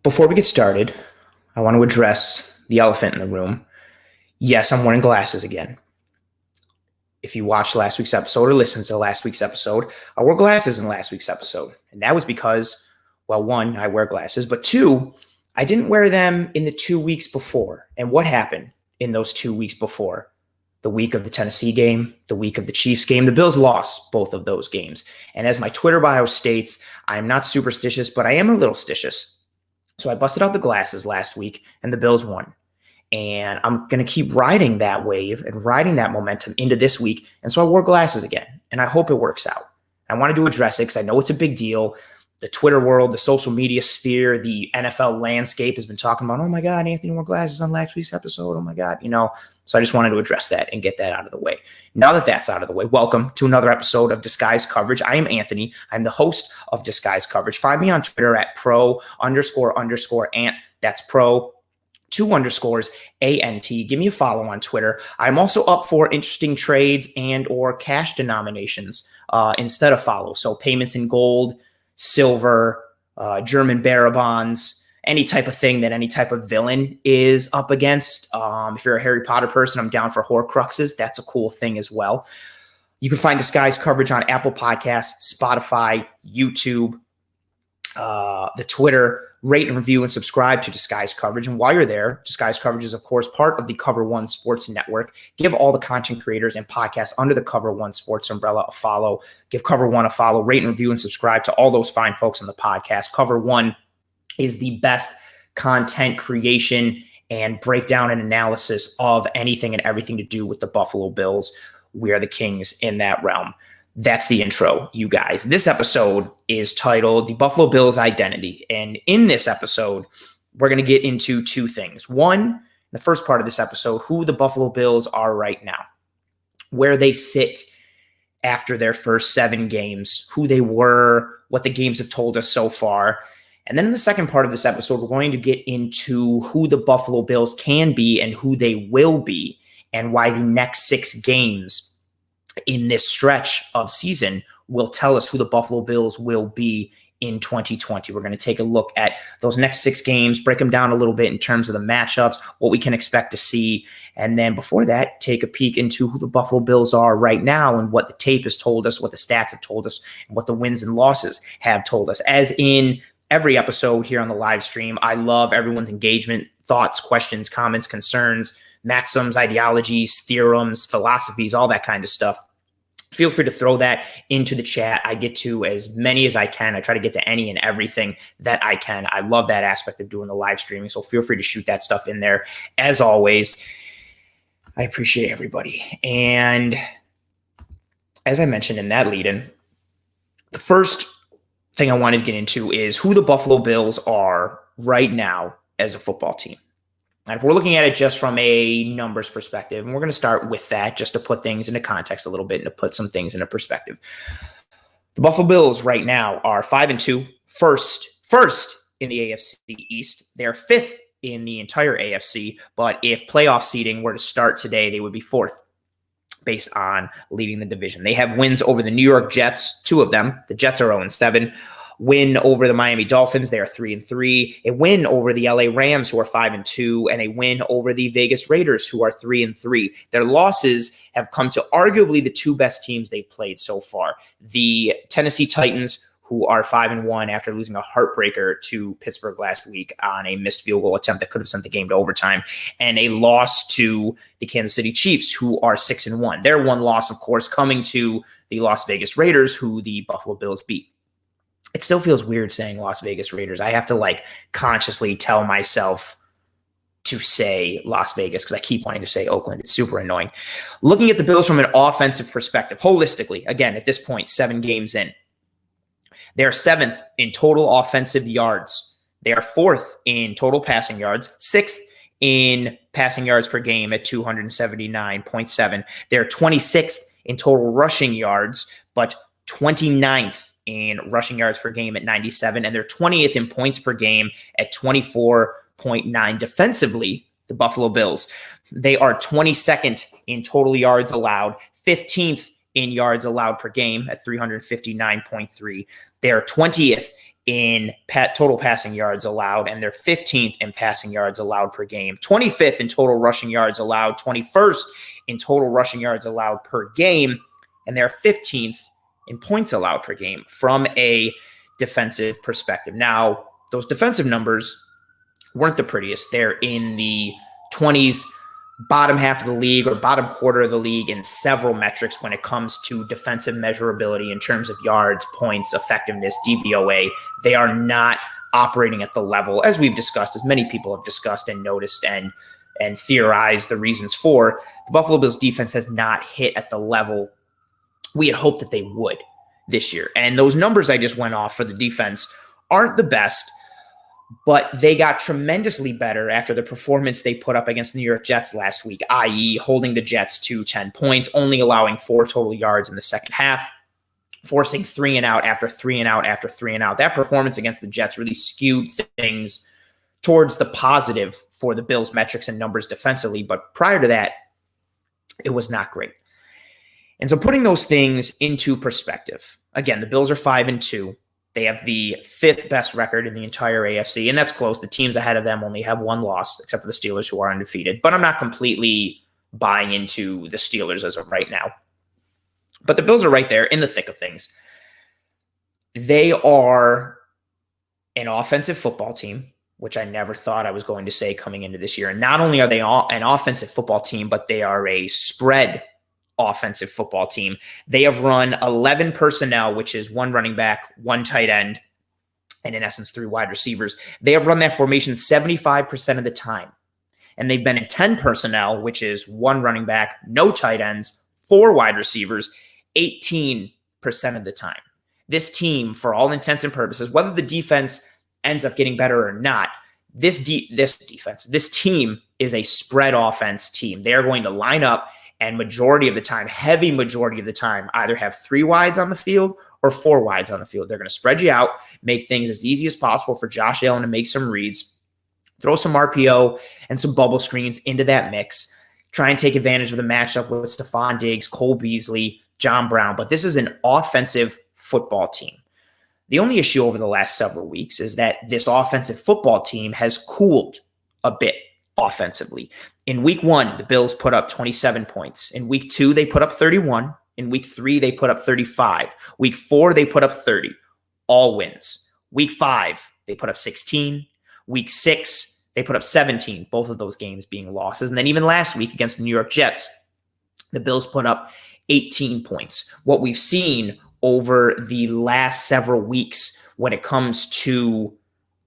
Before we get started, I want to address the elephant in the room. Yes, I'm wearing glasses again. If you watched last week's episode or listened to last week's episode, I wore glasses in last week's episode. And that was because, well, one, I wear glasses, but two, I didn't wear them in the 2 weeks before. And what happened in those 2 weeks before? The week of the Tennessee game, the week of the Chiefs game, the Bills lost both of those games. And as my Twitter bio states, I'm not superstitious, but I am a little stitious. So I busted out the glasses last week and the Bills won. And I'm going to keep riding that wave and riding that momentum into this week. And so I wore glasses again, and I hope it works out. I wanted to address it because I know it's a big deal. The Twitter world, the social media sphere, the NFL landscape has been talking about, oh my God, Anthony wore glasses on last week's episode. Oh my God, So I just wanted to address that and get that out of the way. Now that that's out of the way, welcome to another episode of Disguise Coverage. I am Anthony. I'm the host of Disguise Coverage. Find me on Twitter at pro__ant. That's pro 2_ANT. Give me a follow on Twitter. I'm also up for interesting trades and or cash denominations instead of follow. So payments in gold, silver, German bearer bonds, any type of thing that any type of villain is up against. If you're a Harry Potter person, I'm down for Horcruxes. That's a cool thing as well. You can find Disguise Coverage on Apple Podcasts, Spotify, YouTube, the Twitter. Rate and review and subscribe to Disguise Coverage. And while you're there, Disguise Coverage is, of course, part of the Cover One Sports Network. Give all the content creators and podcasts under the Cover One Sports umbrella a follow. Give Cover One a follow. Rate and review and subscribe to all those fine folks on the podcast. Cover One is the best content creation and breakdown and analysis of anything and everything to do with the Buffalo Bills. We are the kings in that realm. That's the intro, you guys. This episode is titled The Buffalo Bills Identity. And in this episode, we're going to get into two things. One, the first part of this episode, who the Buffalo Bills are right now, where they sit after their first 7 games, who they were, what the games have told us so far. And then in the second part of this episode, we're going to get into who the Buffalo Bills can be and who they will be, and why the next 6 games in this stretch of season will tell us who the Buffalo Bills will be in 2020. We're going to take a look at those next 6 games, break them down a little bit in terms of the matchups, what we can expect to see. And then before that, take a peek into who the Buffalo Bills are right now and what the tape has told us, what the stats have told us, and what the wins and losses have told us. As in every episode here on the live stream, I love everyone's engagement, thoughts, questions, comments, concerns, maxims, ideologies, theorems, philosophies, all that kind of stuff. Feel free to throw that into the chat. I get to as many as I can. I try to get to any and everything that I can. I love that aspect of doing the live streaming, so feel free to shoot that stuff in there. As always, I appreciate everybody. And as I mentioned in that lead-in, the first thing I wanted to get into is who the Buffalo Bills are right now as a football team. And if we're looking at it just from a numbers perspective, and we're going to start with that just to put things into context a little bit and to put some things into perspective. The Buffalo Bills right now are 5-2, first in the AFC East. They're 5th in the entire AFC, but if playoff seeding were to start today, they would be 4th based on leading the division. They have wins over the New York Jets, 2 of them. The Jets are 0-7. Win over the Miami Dolphins, they are 3-3. A win over the LA Rams, who are 5-2, and a win over the Vegas Raiders, who are 3-3. Their losses have come to arguably the 2 best teams they've played so far. The Tennessee Titans, who are 5-1 after losing a heartbreaker to Pittsburgh last week on a missed field goal attempt that could have sent the game to overtime, and a loss to the Kansas City Chiefs, who are 6-1. Their one loss, of course, coming to the Las Vegas Raiders, who the Buffalo Bills beat. It still feels weird saying Las Vegas Raiders. I have to consciously tell myself to say Las Vegas because I keep wanting to say Oakland. It's super annoying. Looking at the Bills from an offensive perspective, holistically, again, at this point, 7 games in, they're 7th in total offensive yards. They are 4th in total passing yards, 6th in passing yards per game at 279.7. They're 26th in total rushing yards, but 29th in rushing yards per game at 97, and they're 20th in points per game at 24.9. Defensively, the Buffalo Bills, they are 22nd in total yards allowed, 15th in yards allowed per game at 359.3. They are 20th in total passing yards allowed, and they're 15th in passing yards allowed per game, 25th in total rushing yards allowed, 21st in total rushing yards allowed per game, and they're 15th in points allowed per game from a defensive perspective. Now, those defensive numbers weren't the prettiest. They're in the 20s, bottom half of the league or bottom quarter of the league in several metrics when it comes to defensive measurability in terms of yards, points, effectiveness, DVOA. They are not operating at the level, as we've discussed, as many people have discussed and noticed and theorized the reasons for. The Buffalo Bills defense has not hit at the level we had hoped that they would this year. And those numbers I just went off for the defense aren't the best, but they got tremendously better after the performance they put up against the New York Jets last week, i.e. holding the Jets to 10 points, only allowing 4 total yards in the second half, forcing 3 and out after 3 and out after 3 and out. That performance against the Jets really skewed things towards the positive for the Bills' metrics and numbers defensively, but prior to that, it was not great. And so putting those things into perspective, again, the Bills are 5-2. They have the 5th best record in the entire AFC, and that's close. The teams ahead of them only have 1 loss, except for the Steelers, who are undefeated. But I'm not completely buying into the Steelers as of right now. But the Bills are right there in the thick of things. They are an offensive football team, which I never thought I was going to say coming into this year. And not only are they an offensive football team, but they are a spread offensive football team. They have run 11 personnel, which is 1 running back, 1 tight end, and in essence, 3 wide receivers. They have run that formation 75% of the time. And they've been in 10 personnel, which is 1 running back, no tight ends, 4 wide receivers, 18% of the time. This team, for all intents and purposes, whether the defense ends up getting better or not, this team is a spread offense team. They are going to line up and majority of the time, heavy majority of the time, either have 3 wides on the field or 4 wides on the field. They're going to spread you out, make things as easy as possible for Josh Allen to make some reads, throw some RPO and some bubble screens into that mix, try and take advantage of the matchup with Stephon Diggs, Cole Beasley, John Brown. But this is an offensive football team. The only issue over the last several weeks is that this offensive football team has cooled a bit offensively. In week 1, the Bills put up 27 points. In week 2, they put up 31. In week 3, they put up 35. Week 4, they put up 30. All wins. Week 5, they put up 16. Week 6, they put up 17, both of those games being losses. And then even last week against the New York Jets, the Bills put up 18 points. What we've seen over the last several weeks when it comes to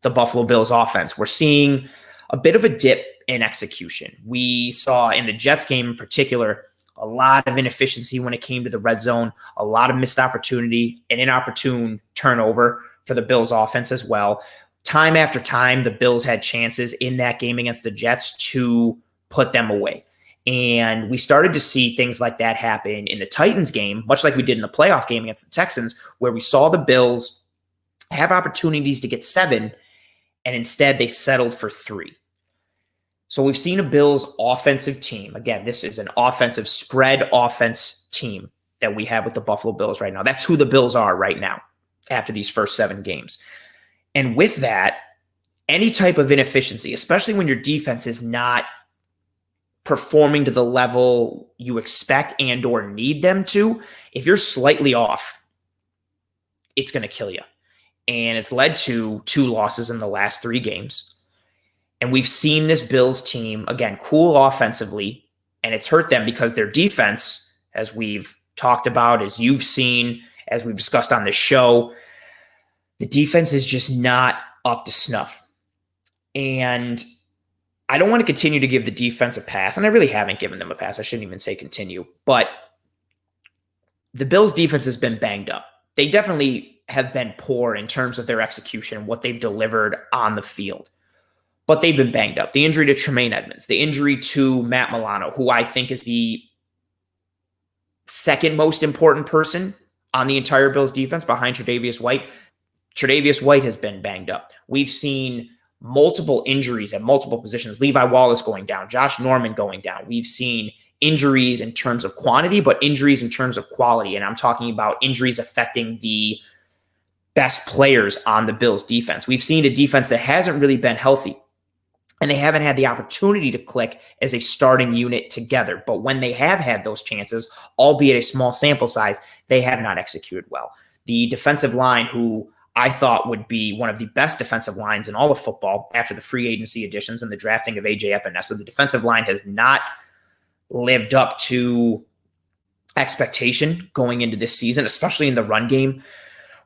the Buffalo Bills offense, we're seeing a bit of a dip in execution. We saw in the Jets game in particular a lot of inefficiency when it came to the red zone, a lot of missed opportunity, an inopportune turnover for the Bills offense as well. Time after time, the Bills had chances in that game against the Jets to put them away. And we started to see things like that happen in the Titans game, much like we did in the playoff game against the Texans, where we saw the Bills have opportunities to get 7, and instead they settled for 3. So we've seen a Bills offensive team. Again, this is an offensive spread offense team that we have with the Buffalo Bills right now. That's who the Bills are right now after these first 7 games. And with that, any type of inefficiency, especially when your defense is not performing to the level you expect and or need them to, if you're slightly off, it's going to kill you. And it's led to 2 losses in the last 3 games. And we've seen this Bills team, again, cool offensively, and it's hurt them because their defense, as we've talked about, as you've seen, as we've discussed on this show, the defense is just not up to snuff. And I don't want to continue to give the defense a pass, and I really haven't given them a pass. I shouldn't even say continue. But the Bills' defense has been banged up. They definitely have been poor in terms of their execution and what they've delivered on the field. But they've been banged up. The injury to Tremaine Edmonds, the injury to Matt Milano, who I think is the second most important person on the entire Bills defense behind Tre'Davious White. Tre'Davious White has been banged up. We've seen multiple injuries at multiple positions. Levi Wallace going down, Josh Norman going down. We've seen injuries in terms of quantity, but injuries in terms of quality. And I'm talking about injuries affecting the best players on the Bills defense. We've seen a defense that hasn't really been healthy, and they haven't had the opportunity to click as a starting unit together. But when they have had those chances, albeit a small sample size, they have not executed well. The defensive line, who I thought would be one of the best defensive lines in all of football after the free agency additions and the drafting of A.J. Epinesa, the defensive line has not lived up to expectation going into this season, especially in the run game.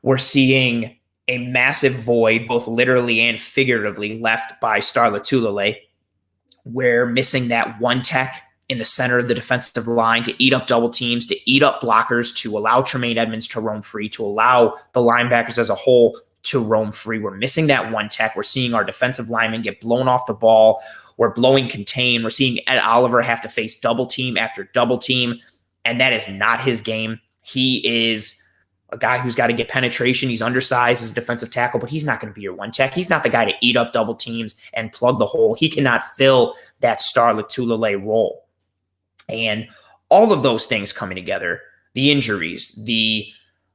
We're seeing a massive void, both literally and figuratively, left by Star Lotulelei. We're missing that one tech in the center of the defensive line to eat up double teams, to eat up blockers, to allow Tremaine Edmonds to roam free, to allow the linebackers as a whole to roam free. We're missing that one tech. We're seeing our defensive linemen get blown off the ball. We're blowing contain. We're seeing Ed Oliver have to face double team after double team, and that is not his game. He is a guy who's got to get penetration. He's undersized as a defensive tackle, but he's not going to be your one tech. He's not the guy to eat up double teams and plug the hole. He cannot fill that Star Lotulelei role. And all of those things coming together, the injuries, the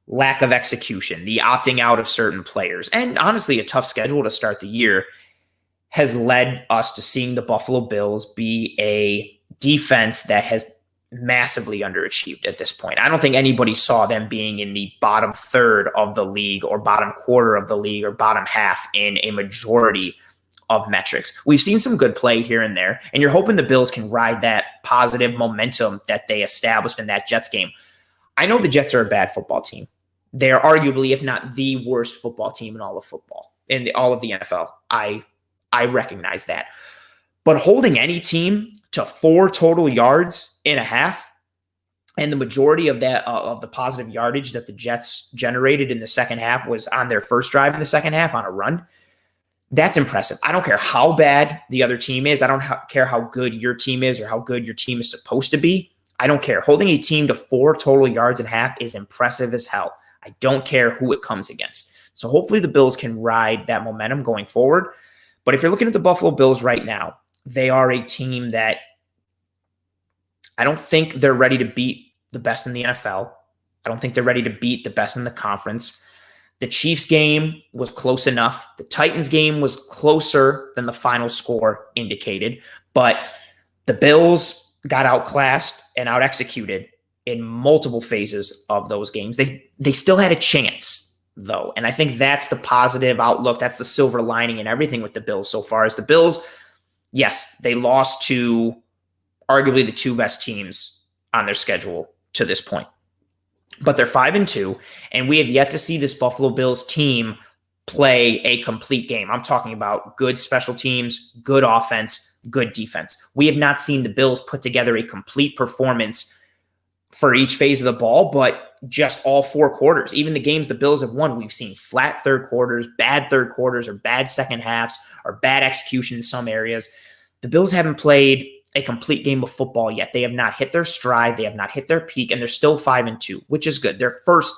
lack of execution, the opting out of certain players, and honestly a tough schedule to start the year, has led us to seeing the Buffalo Bills be a defense that has massively underachieved at this point. I don't think anybody saw them being in the bottom third of the league or bottom quarter of the league or bottom half in a majority of metrics. We've seen some good play here and there, and you're hoping the Bills can ride that positive momentum that they established in that Jets game. I know the Jets are a bad football team. They are arguably, if not the worst football team in all of football, in all of the NFL. I recognize that. But holding any team to 4 total yards in a half, and the majority of that of the positive yardage that the Jets generated in the second half was on their first drive in the second half on a run, that's impressive. I don't care how bad the other team is. I don't care how good your team is or how good your team is supposed to be. I don't care. Holding a team to 4 total yards and a half is impressive as hell. I don't care who it comes against. So hopefully the Bills can ride that momentum going forward. But if you're looking at the Buffalo Bills right now, they are a team that I don't think they're ready to beat the best in the NFL. I don't think they're ready to beat the best in the conference. The Chiefs game was close enough. The Titans game was closer than the final score indicated. But the Bills got outclassed and out-executed in multiple phases of those games. They still had a chance, though. And I think that's the positive outlook. That's the silver lining in everything with the Bills so far. Is the Bills, yes, they lost to arguably the 2 best teams on their schedule to this point. But they're 5-2, and we have yet to see this Buffalo Bills team play a complete game. I'm talking about good special teams, good offense, good defense. We have not seen the Bills put together a complete performance for each phase of the ball, but just all 4 quarters. Even the games the Bills have won, we've seen flat third quarters, or bad second halves, or bad execution in some areas. The Bills haven't played a complete game of football yet. They have not hit their stride. They have not hit their peak, and they're still 5-2, which is good. They're first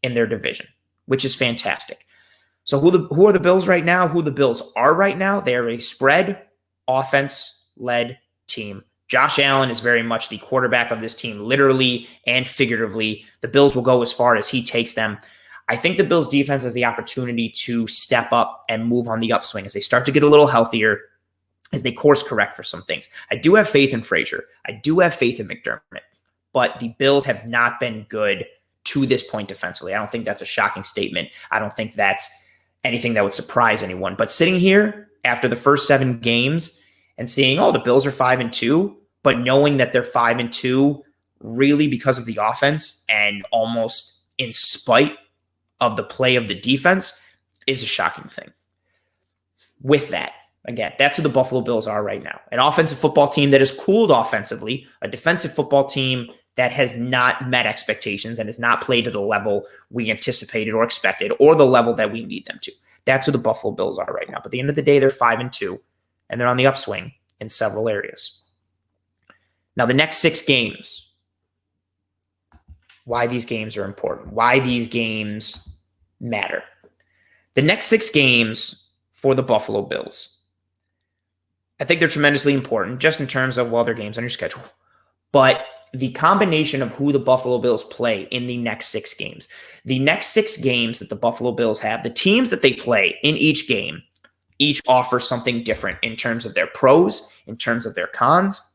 in their division, which is fantastic. So who are the Bills right now? Who the Bills are right now? They are a spread offense-led team. Josh Allen is very much the quarterback of this team, literally and figuratively. The Bills will go as far as he takes them. I think the Bills defense has the opportunity to step up and move on the upswing as they start to get a little healthier, as they course correct for some things. I do have faith in Frazier. I do have faith in McDermott, but the Bills have not been good to this point defensively. I don't think that's a shocking statement. I don't think that's anything that would surprise anyone. But sitting here after the first 7 games and seeing, the Bills are 5-2, but knowing that they're 5-2 really because of the offense and almost in spite of the play of the defense is a shocking thing. With that, again, that's who the Buffalo Bills are right now. An offensive football team that is cooled offensively, a defensive football team that has not met expectations and has not played to the level we anticipated or expected or the level that we need them to. That's who the Buffalo Bills are right now. But at the end of the day, they're 5-2, and they're on the upswing in several areas. Now, the next 6 games, why these games are important, why these games matter. The next 6 games for the Buffalo Bills, I think they're tremendously important just in terms of, their games on your schedule. But the combination of who the Buffalo Bills play in the next 6 games. The next 6 games that the Buffalo Bills have, the teams that they play in each game, each offer something different in terms of their pros, in terms of their cons,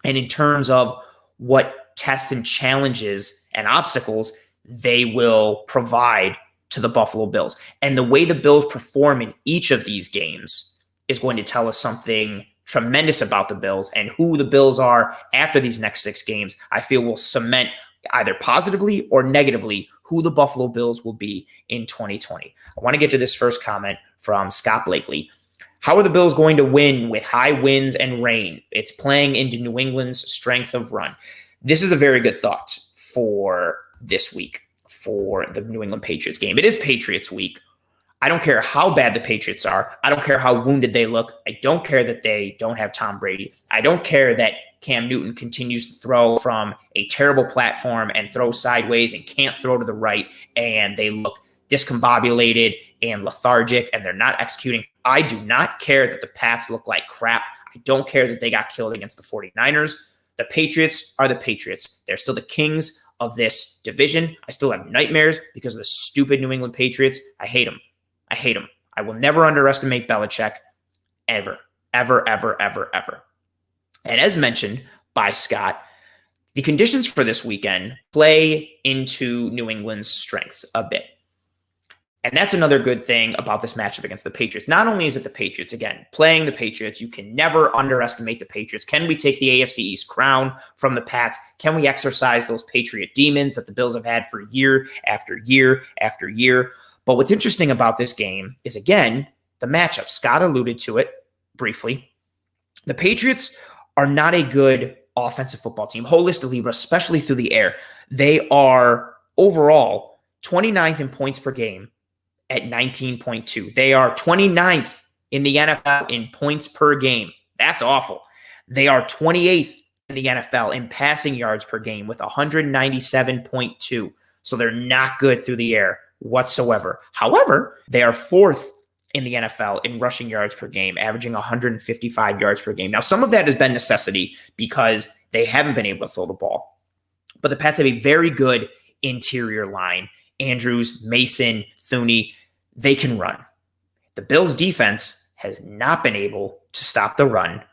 and in terms of what tests and challenges and obstacles they will provide to the Buffalo Bills. And the way the Bills perform in each of these games is going to tell us something tremendous about the Bills, and who the Bills are after these next 6 games, I feel will cement either positively or negatively who the Buffalo Bills will be in 2020. I want to get to this first comment from Scott Blakely. How are the Bills going to win with high winds and rain? It's playing into New England's strength of run. This is a very good thought for this week, for the New England Patriots game. It is Patriots week. I don't care how bad the Patriots are. I don't care how wounded they look. I don't care that they don't have Tom Brady. I don't care that Cam Newton continues to throw from a terrible platform and throw sideways and can't throw to the right, and they look discombobulated and lethargic and they're not executing. I do not care that the Pats look like crap. I don't care that they got killed against the 49ers. The Patriots are the Patriots. They're still the kings of this division. I still have nightmares because of the stupid New England Patriots. I hate them. I hate him. I will never underestimate Belichick, ever, ever, ever, ever, ever. And as mentioned by Scott, the conditions for this weekend play into New England's strengths a bit. And that's another good thing about this matchup against the Patriots. Not only is it the Patriots, again, playing the Patriots, you can never underestimate the Patriots. Can we take the AFC East crown from the Pats? Can we exercise those Patriot demons that the Bills have had for year after year after year? But what's interesting about this game is, again, the matchup. Scott alluded to it briefly. The Patriots are not a good offensive football team, holistically, but especially through the air. They are overall 29th in points per game at 19.2. They are 29th in the NFL in points per game. That's awful. They are 28th in the NFL in passing yards per game with 197.2. So they're not good through the air whatsoever. However, they are 4th in the NFL in rushing yards per game, averaging 155 yards per game. Now, some of that has been necessity because they haven't been able to throw the ball. But the Pats have a very good interior line. Andrews, Mason, Thuney, they can run. The Bills' defense has not been able to stop the run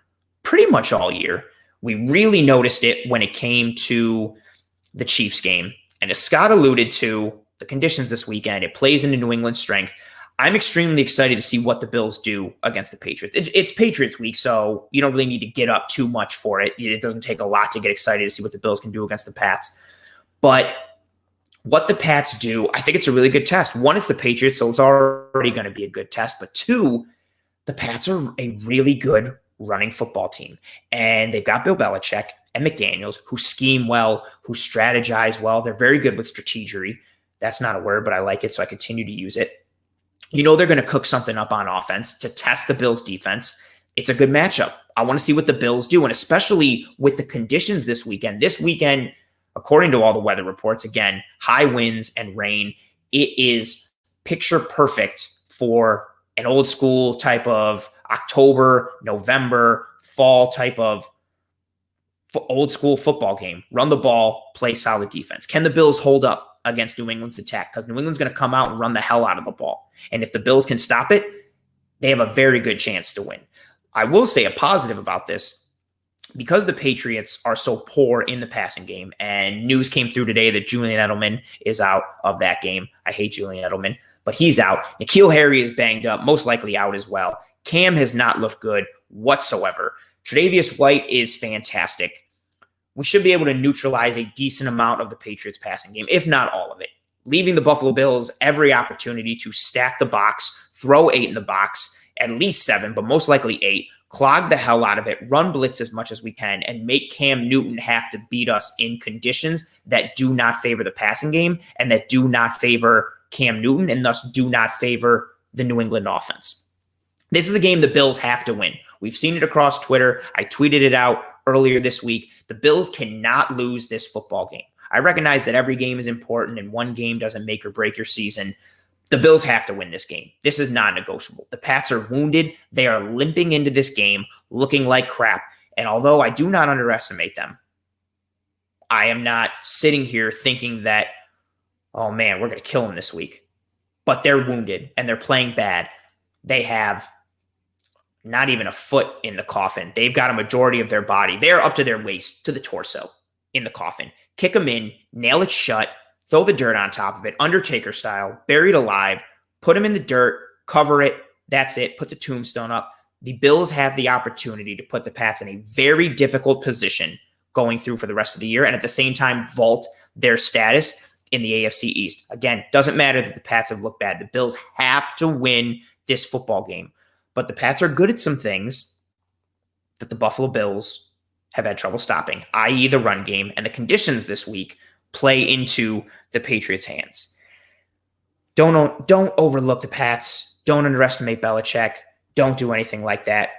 pretty much all year. We really noticed it when it came to the Chiefs game. And as Scott alluded to, the conditions this weekend, it plays into New England's strength. I'm extremely excited to see what the Bills do against the Patriots. It's Patriots week, so you don't really need to get up too much for it. It doesn't take a lot to get excited to see what the Bills can do against the Pats. But what the Pats do, I think it's a really good test. One, it's the Patriots, so it's already going to be a good test. But two, the Pats are a really good running football team. And they've got Bill Belichick and McDaniels who scheme well, who strategize well. They're very good with strategery. That's not a word, but I like it, so I continue to use it. You know they're going to cook something up on offense to test the Bills' defense. It's a good matchup. I want to see what the Bills do, and especially with the conditions this weekend. This weekend, according to all the weather reports, again, high winds and rain. It is picture perfect for an old school type of October, November, fall type of old school football game. Run the ball, play solid defense. Can the Bills hold up against New England's attack? Because New England's going to come out and run the hell out of the ball. And if the Bills can stop it, they have a very good chance to win. I will say a positive about this, because the Patriots are so poor in the passing game, and news came through today that Julian Edelman is out of that game. I hate Julian Edelman, but he's out. N'Keal Harry is banged up, most likely out as well. Cam has not looked good whatsoever. Tre'Davious White is fantastic. We should be able to neutralize a decent amount of the Patriots passing game, if not all of it, leaving the Buffalo Bills every opportunity to stack the box, throw 8 in the box, at least 7, but most likely 8, clog the hell out of it, run blitz as much as we can, and make Cam Newton have to beat us in conditions that do not favor the passing game and that do not favor Cam Newton and thus do not favor the New England offense. This is a game the Bills have to win. We've seen it across Twitter. I tweeted it out earlier this week. The Bills cannot lose this football game. I recognize that every game is important and one game doesn't make or break your season. The Bills have to win this game. This is non-negotiable. The Pats are wounded. They are limping into this game, looking like crap. And although I do not underestimate them, I am not sitting here thinking that, oh man, we're going to kill them this week. But they're wounded and they're playing bad. They have not even a foot in the coffin. They've got a majority of their body. They're up to their waist, to the torso in the coffin. Kick them in, nail it shut, throw the dirt on top of it, Undertaker style, buried alive, put them in the dirt, cover it. That's it. Put the tombstone up. The Bills have the opportunity to put the Pats in a very difficult position going through for the rest of the year, and at the same time vault their status in the AFC East. Again, doesn't matter that the Pats have looked bad. The Bills have to win this football game. But the Pats are good at some things that the Buffalo Bills have had trouble stopping, i.e. the run game, and the conditions this week play into the Patriots' hands. Don't overlook the Pats. Don't underestimate Belichick. Don't do anything like that.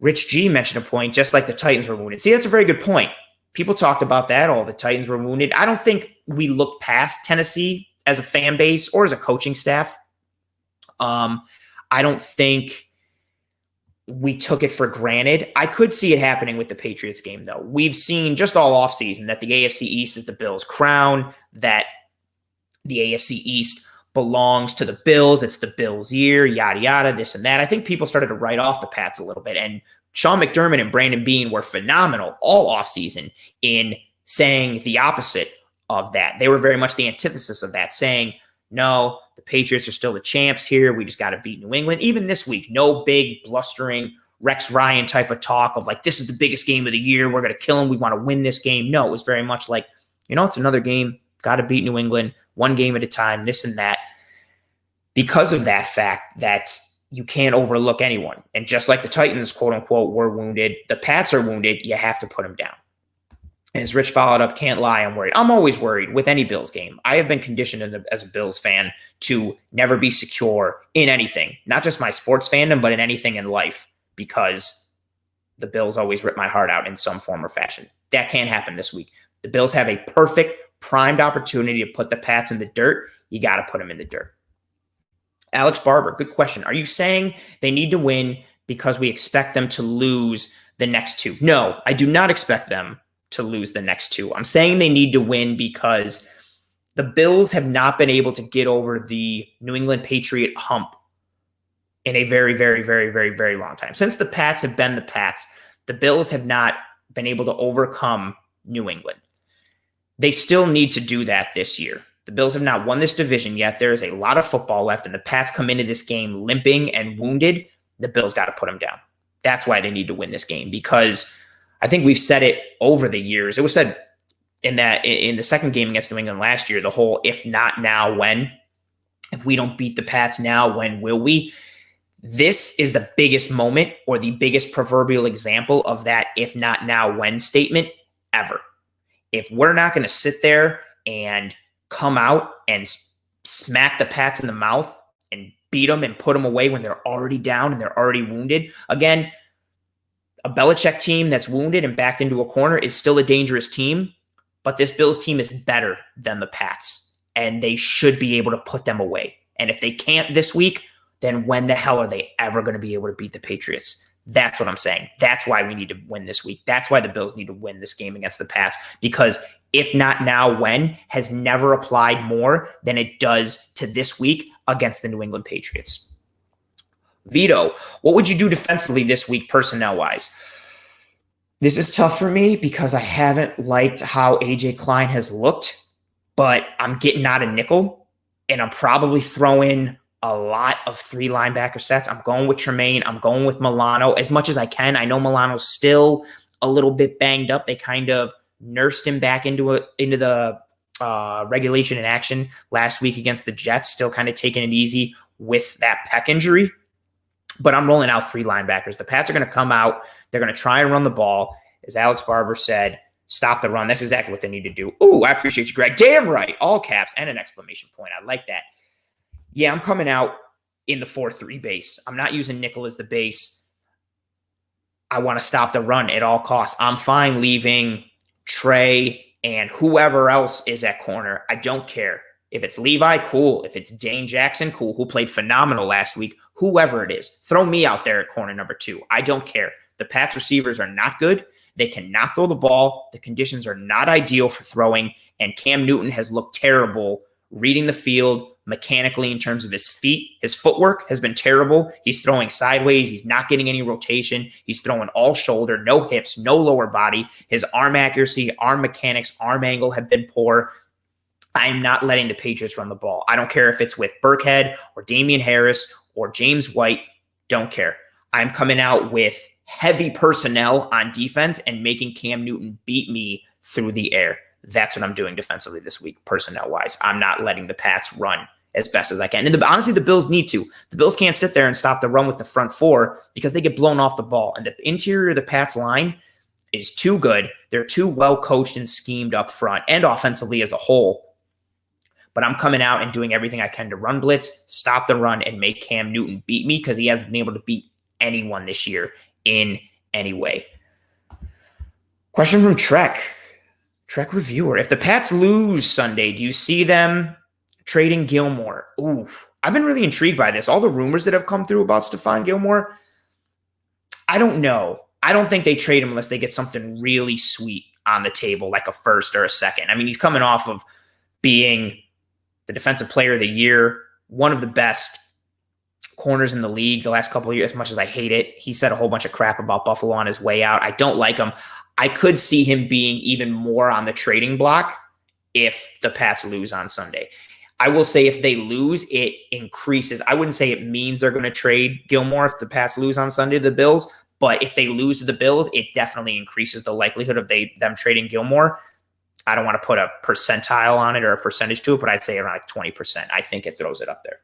Rich G mentioned a point, just like the Titans were wounded. See, that's a very good point. People talked about that. The Titans were wounded. I don't think we look past Tennessee as a fan base or as a coaching staff. I don't think we took it for granted. I could see it happening with the Patriots game, though. We've seen just all offseason that the AFC East is the Bills' crown, that the AFC East belongs to the Bills. It's the Bills' year, yada, yada, this and that. I think people started to write off the Pats a little bit. And Sean McDermott and Brandon Beane were phenomenal all offseason in saying the opposite of that. They were very much the antithesis of that, saying, no, the Patriots are still the champs here. We just got to beat New England. Even this week, no big blustering Rex Ryan type of talk of like, this is the biggest game of the year. We're going to kill them. We want to win this game. No, it was very much like, it's another game. Got to beat New England one game at a time, this and that. Because of that fact that you can't overlook anyone. And just like the Titans, quote unquote, were wounded, the Pats are wounded. You have to put them down. And as Rich followed up, can't lie, I'm worried. I'm always worried with any Bills game. I have been conditioned as a Bills fan to never be secure in anything, not just my sports fandom, but in anything in life, because the Bills always rip my heart out in some form or fashion. That can't happen this week. The Bills have a perfect, primed opportunity to put the Pats in the dirt. You got to put them in the dirt. Alex Barber, good question. Are you saying they need to win because we expect them to lose the next two? No, I do not expect them to lose the next two. I'm saying they need to win because the Bills have not been able to get over the New England Patriot hump in a very, very, very, very, very long time. Since the Pats have been the Pats, the Bills have not been able to overcome New England. They still need to do that this year. The Bills have not won this division yet. There is a lot of football left, and the Pats come into this game limping and wounded. The Bills got to put them down. That's why they need to win this game, because I think we've said it over the years. It was said in the second game against New England last year, the whole if not now, when? If we don't beat the Pats now, when will we? This is the biggest moment or the biggest proverbial example of that if not now, when statement ever. If we're not going to sit there and come out and smack the Pats in the mouth and beat them and put them away when they're already down and they're already wounded, again, a Belichick team that's wounded and backed into a corner is still a dangerous team, but this Bills team is better than the Pats, and they should be able to put them away. And if they can't this week, then when the hell are they ever going to be able to beat the Patriots? That's what I'm saying. That's why we need to win this week. That's why the Bills need to win this game against the Pats, because if not now, when has never applied more than it does to this week against the New England Patriots. Vito, what would you do defensively this week personnel-wise? This is tough for me because I haven't liked how A.J. Klein has looked, but I'm getting out of nickel, and I'm probably throwing a lot of three linebacker sets. I'm going with Tremaine. I'm going with Milano as much as I can. I know Milano's still a little bit banged up. They kind of nursed him back into the regulation and action last week against the Jets, still kind of taking it easy with that pec injury. But I'm rolling out three linebackers. The Pats are going to come out. They're going to try and run the ball. As Alex Barber said, stop the run. That's exactly what they need to do. Ooh, I appreciate you, Greg. Damn right. All caps and an exclamation point. I like that. Yeah, I'm coming out in the 4-3 base. I'm not using nickel as the base. I want to stop the run at all costs. I'm fine leaving Trey and whoever else is at corner. I don't care. If it's Levi, cool. If it's Dane Jackson, cool, who played phenomenal last week. Whoever it is, throw me out there at corner number 2. I don't care. The Pats receivers are not good. They cannot throw the ball. The conditions are not ideal for throwing, and Cam Newton has looked terrible reading the field mechanically in terms of his feet. His footwork has been terrible. He's throwing sideways. He's not getting any rotation. He's throwing all shoulder, no hips, no lower body. His arm accuracy, arm mechanics, arm angle have been poor. I am not letting the Patriots run the ball. I don't care if it's with Burkhead or Damian Harris or James White. Don't care. I'm coming out with heavy personnel on defense and making Cam Newton beat me through the air. That's what I'm doing defensively this week, personnel-wise. I'm not letting the Pats run as best as I can. And honestly, the Bills need to. The Bills can't sit there and stop the run with the front four because they get blown off the ball. And the interior of the Pats line is too good. They're too well coached and schemed up front and offensively as a whole. But I'm coming out and doing everything I can to run blitz, stop the run, and make Cam Newton beat me because he hasn't been able to beat anyone this year in any way. Question from Trek Reviewer. If the Pats lose Sunday, do you see them trading Gilmore? Ooh, I've been really intrigued by this. All the rumors that have come through about Stephon Gilmore, I don't know. I don't think they trade him unless they get something really sweet on the table, like a first or a second. I mean, he's coming off of being the Defensive Player of the Year, one of the best corners in the league the last couple of years, as much as I hate it. He said a whole bunch of crap about Buffalo on his way out. I don't like him. I could see him being even more on the trading block if the Pats lose on Sunday. I will say if they lose, it increases. I wouldn't say it means they're going to trade Gilmore if the Pats lose on Sunday to the Bills, but if they lose to the Bills, it definitely increases the likelihood of them trading Gilmore. I don't want to put a percentile on it or a percentage to it, but I'd say around like 20%. I think it throws it up there.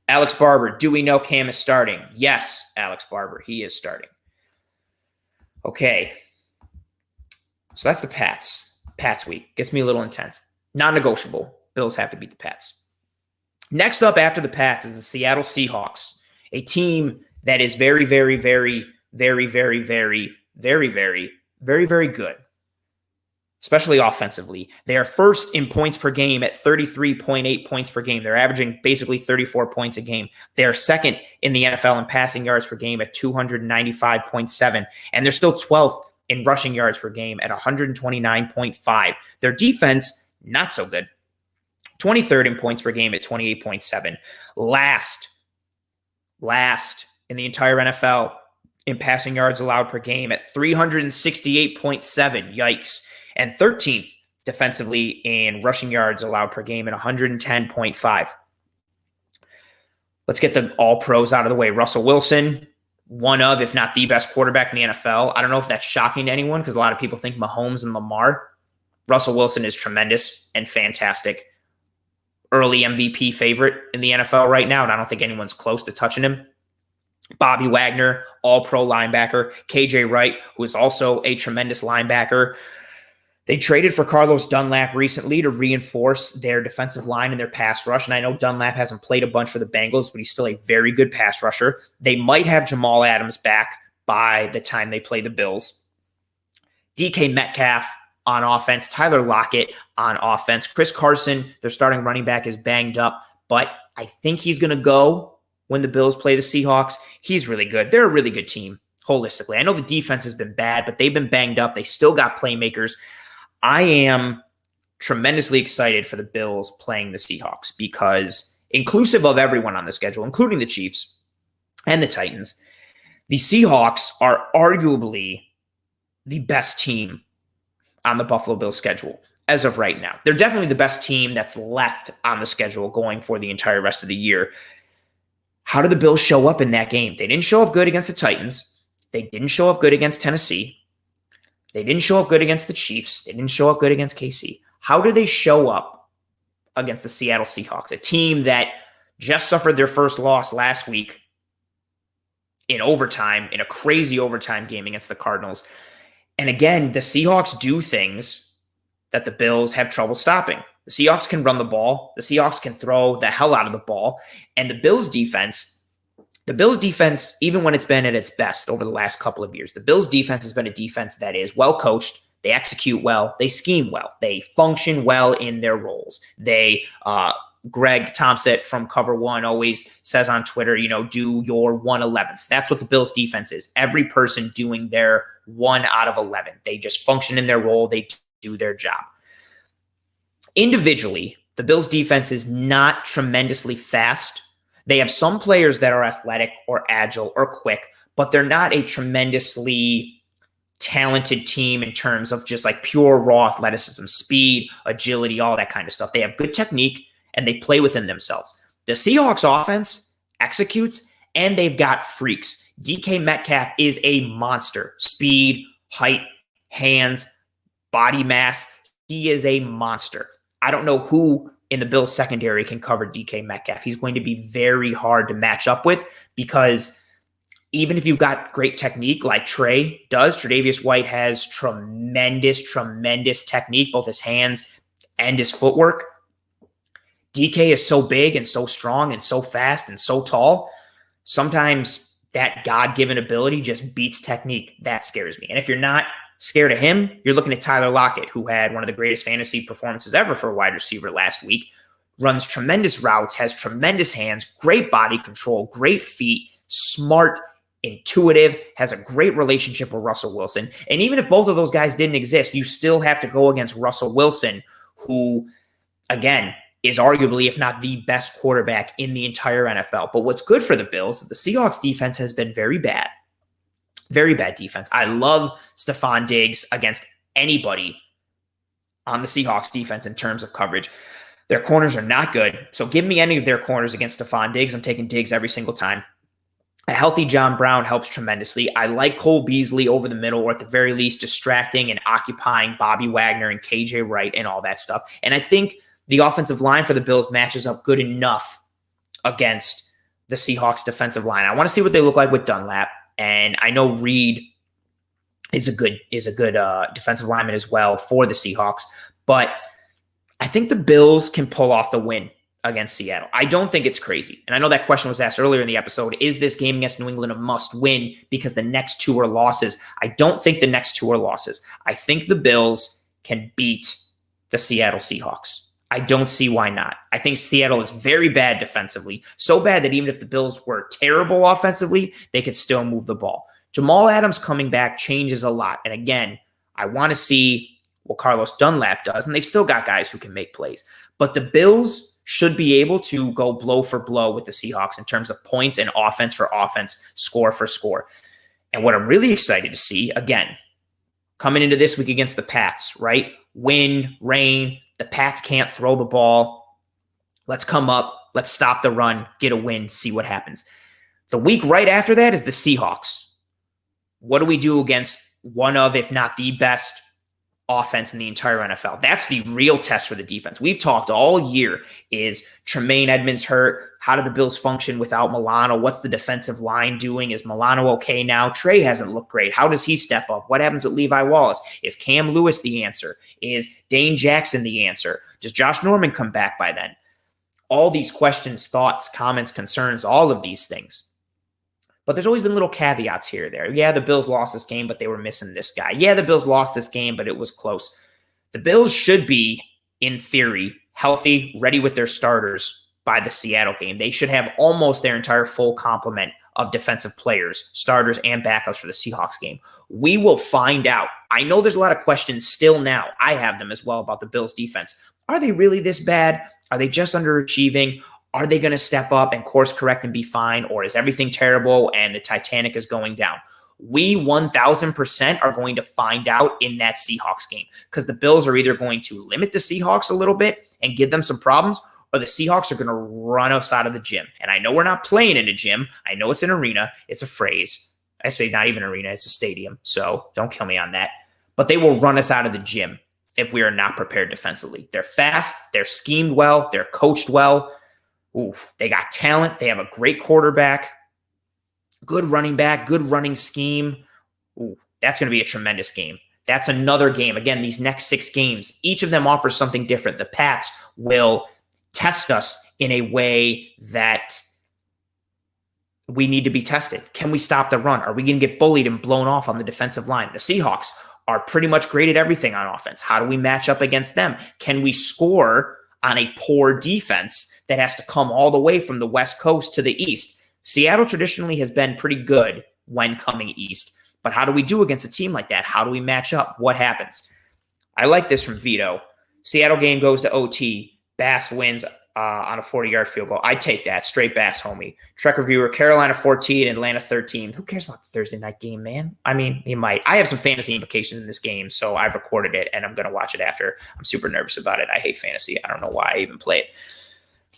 Alex Barber, do we know Cam is starting? Yes, Alex Barber, he is starting. Okay. So that's the Pats. Pats week. Gets me a little intense. Non-negotiable. Bills have to beat the Pats. Next up after the Pats is the Seattle Seahawks, a team that is very, very, very, very, very, very, very, very, very, very good, especially offensively. They are first in points per game at 33.8 points per game. They're averaging basically 34 points a game. They are second in the NFL in passing yards per game at 295.7, and they're still 12th in rushing yards per game at 129.5. Their defense, not so good. 23rd in points per game at 28.7. Last in the entire NFL in passing yards allowed per game at 368.7. Yikes. And 13th defensively in rushing yards allowed per game at 110.5. Let's get the all-pros out of the way. Russell Wilson, one of, if not the best quarterback in the NFL. I don't know if that's shocking to anyone because a lot of people think Mahomes and Lamar. Russell Wilson is tremendous and fantastic. Early MVP favorite in the NFL right now, and I don't think anyone's close to touching him. Bobby Wagner, all-pro linebacker. KJ Wright, who is also a tremendous linebacker. They traded for Carlos Dunlap recently to reinforce their defensive line and their pass rush. And I know Dunlap hasn't played a bunch for the Bengals, but he's still a very good pass rusher. They might have Jamal Adams back by the time they play the Bills. DK Metcalf on offense. Tyler Lockett on offense. Chris Carson, their starting running back, is banged up, but I think he's going to go when the Bills play the Seahawks. He's really good. They're a really good team holistically. I know the defense has been bad, but they've been banged up. They still got playmakers. I am tremendously excited for the Bills playing the Seahawks because, inclusive of everyone on the schedule, including the Chiefs and the Titans, the Seahawks are arguably the best team on the Buffalo Bills schedule as of right now. They're definitely the best team that's left on the schedule going for the entire rest of the year. How did the Bills show up in that game? They didn't show up good against the Titans. They didn't show up good against Tennessee. They didn't show up good against the Chiefs. They didn't show up good against KC. How do they show up against the Seattle Seahawks, a team that just suffered their first loss last week in overtime, in a crazy overtime game against the Cardinals? And again, the Seahawks do things that the Bills have trouble stopping. The Seahawks can run the ball. The Seahawks can throw the hell out of the ball. And the Bills defense, even when it's been at its best over the last couple of years, the Bills defense has been a defense that is well coached. They execute well. They scheme well. They function well in their roles. They Greg Thompson from Cover One always says on Twitter, do your 1/11th. That's what the Bills defense is. Every person doing their 1 out of 11. They just function in their role. They do their job. Individually, the Bills defense is not tremendously fast. They have some players that are athletic or agile or quick, but they're not a tremendously talented team in terms of just like pure raw athleticism, speed, agility, all that kind of stuff. They have good technique and they play within themselves. The Seahawks offense executes and they've got freaks. DK Metcalf is a monster. Speed, height, hands, body mass. He is a monster. I don't know who in the Bills secondary can cover DK Metcalf. He's going to be very hard to match up with because even if you've got great technique like Trey does, Tre'Davious White has tremendous technique, both his hands and his footwork. DK is so big and so strong and so fast and so tall. Sometimes that God-given ability just beats technique. That scares me. And if you're not scared of him, you're looking at Tyler Lockett, who had one of the greatest fantasy performances ever for a wide receiver last week, runs tremendous routes, has tremendous hands, great body control, great feet, smart, intuitive, has a great relationship with Russell Wilson. And even if both of those guys didn't exist, you still have to go against Russell Wilson, who, again, is arguably, if not the best quarterback in the entire NFL. But what's good for the Bills, the Seahawks defense has been very bad. Very bad defense. I love Stephon Diggs against anybody on the Seahawks defense in terms of coverage. Their corners are not good. So give me any of their corners against Stephon Diggs. I'm taking Diggs every single time. A healthy John Brown helps tremendously. I like Cole Beasley over the middle, or at the very least distracting and occupying Bobby Wagner and KJ Wright and all that stuff. And I think the offensive line for the Bills matches up good enough against the Seahawks defensive line. I want to see what they look like with Dunlap. And I know Reed is a good defensive lineman as well for the Seahawks. But I think the Bills can pull off the win against Seattle. I don't think it's crazy. And I know that question was asked earlier in the episode. Is this game against New England a must win because the next two are losses? I don't think the next two are losses. I think the Bills can beat the Seattle Seahawks. I don't see why not. I think Seattle is very bad defensively. So bad that even if the Bills were terrible offensively, they could still move the ball. Jamal Adams coming back changes a lot. And again, I want to see what Carlos Dunlap does. And they've still got guys who can make plays. But the Bills should be able to go blow for blow with the Seahawks in terms of points and offense for offense, score for score. And what I'm really excited to see, again, coming into this week against the Pats, right? Wind, rain, the Pats can't throw the ball. Let's come up. Let's stop the run, get a win, see what happens. The week right after that is the Seahawks. What do we do against one of, if not the best offense in the entire NFL? That's the real test for the defense. We've talked all year, is Tremaine Edmonds hurt? How do the Bills function without Milano? What's the defensive line doing? Is Milano okay now? Trey hasn't looked great. How does he step up? What happens with Levi Wallace? Is Cam Lewis the answer? Is Dane Jackson the answer? Does Josh Norman come back by then? All these questions, thoughts, comments, concerns, all of these things. But there's always been little caveats here or there. Yeah, the Bills lost this game, but they were missing this guy. Yeah, the Bills lost this game, but it was close. The Bills should be, in theory, healthy, ready with their starters by the Seattle game. They should have almost their entire full complement of defensive players, starters and backups for the Seahawks game. We will find out. I know there's a lot of questions still now. I have them as well about the Bills defense. Are they really this bad? Are they just underachieving? Are they going to step up and course correct and be fine? Or is everything terrible and the Titanic is going down? We 1,000% are going to find out in that Seahawks game, because the Bills are either going to limit the Seahawks a little bit and give them some problems, or the Seahawks are going to run us out of the gym. And I know we're not playing in a gym. I know it's an arena. It's a phrase. Actually, not even an arena. It's a stadium. So don't kill me on that. But they will run us out of the gym if we are not prepared defensively. They're fast. They're schemed well. They're coached well. Oof, they got talent. They have a great quarterback, good running back, good running scheme. Ooh, that's going to be a tremendous game. That's another game. Again, these next 6 games, each of them offers something different. The Pats will test us in a way that we need to be tested. Can we stop the run? Are we going to get bullied and blown off on the defensive line? The Seahawks are pretty much great at everything on offense. How do we match up against them? Can we score on a poor defense that has to come all the way from the West Coast to the East. Seattle traditionally has been pretty good when coming east. But how do we do against a team like that? How do we match up? What happens? I like this from Vito. Seattle game goes to OT. Bass wins on a 40-yard field goal. I take that. Straight Bass, homie. Trek reviewer, Carolina 14, Atlanta 13. Who cares about the Thursday night game, man? I mean, you might. I have some fantasy implications in this game, so I've recorded it, and I'm going to watch it after. I'm super nervous about it. I hate fantasy. I don't know why I even play it.